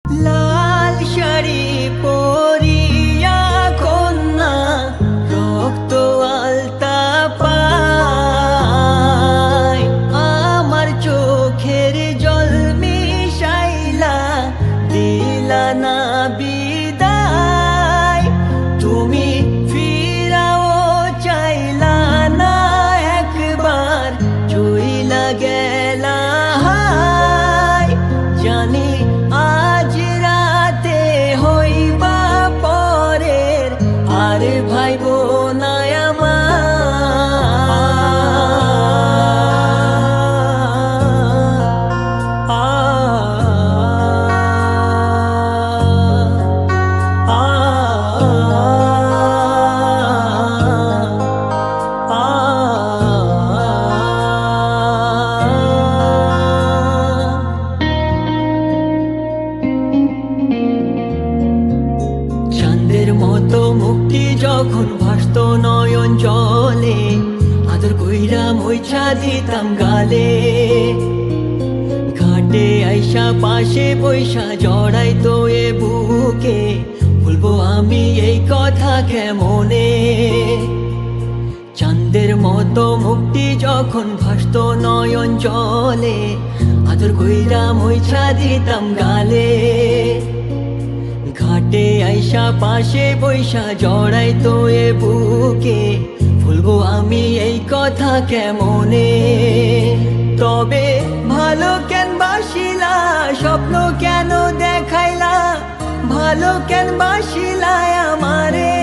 লাল শাড়ি পরিয়া কন্যা রক্ত আলতা পায়, আমার চোখের জল মিশাইলা দিলা না বিদায়। তুমি ফিরাও চাইলা না একবার, চইলা গেলা হায়। জানি আজ রাতে হইবা পরের, আর ভাইব না চাঁদের মতো মুক্তি যখন ভাসত নয়ন জলে, আদর কইরা মুইছা দিতাম গালে। ঘাটে আইসা পাশে বৈশা জড়াইতো এ বুকে, বলবো আমি এই কথা কেমনে। চাঁদের মতো মুক্তি যখন ভাসত নয়ন জলে, আদর কইরা মুইছা দিতাম গালে। ঘাটে আইসা পাশে বৈশা জড়াইতো এ বুকে, ভুলবো আমি এই কথা কেমনে। তবে ভালো কেন বাসিলা, স্বপ্ন কেন দেখাইলা, ভালো কেন বাসিলা আমারে।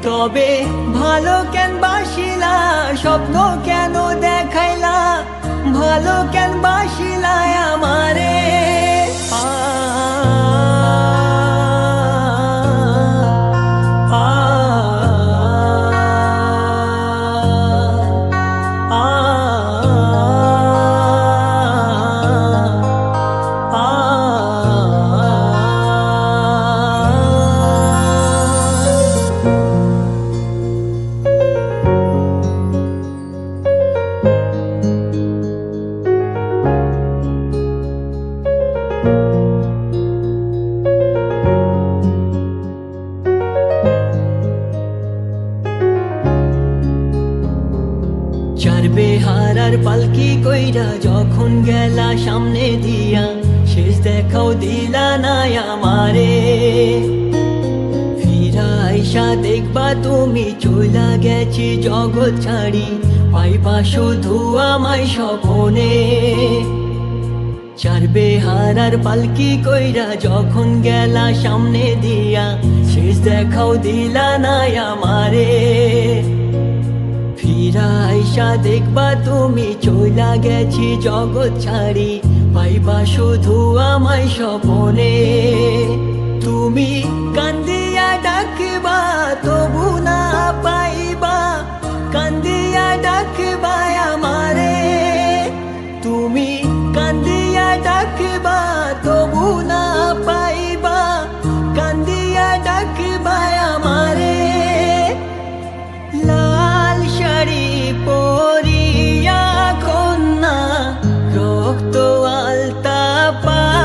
তবে ভালো কেন বাসিলা, স্বপ্ন কেন দেখাইলা, ভালো কেন বাসিলা আমারে। চার বেহারার পালকি কইরা যখন গেলা সামনে দিয়া, শেষ দেখাও দিলা না আমারে। ফিরা আইসা দেখবা তুমি চইলা গেছি জগৎ ছাড়ি, পাইবা শুধু আমায় স্বপনে। চার বেহারার পালকি কইরা যখন গেলা সামনে দিয়া, শেষ দেখাও দিলা না আমারে। ফিরা আইসা দেখবা তুমি চইলা গেছি জগৎ ছাড়ি, পাইবা শুধু আমায় স্বপনে। তুমি কান্দিয়া ডাকবা তবু না পাইবা, কান্দিয়া ডাকবা আমারে। তুমি কান্দিয়া ডাকবা তবু না পাইবা, কান্দিয়া ডাকবা আমারে। লাল শাড়ি পরিয়া কন্যা রক্ত আলতা পায়,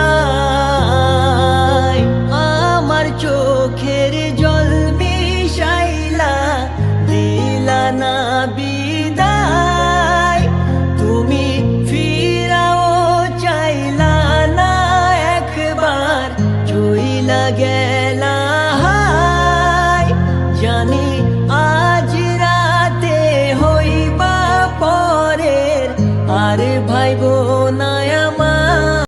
আমার চোখের জল মিশাইলা দিলা না বিদায়। তুমি ফিরাও চাইলা না একবার, চইলা গেলা হায়। জানি আজ রাতে হইবা পরের, আর ভাইব না।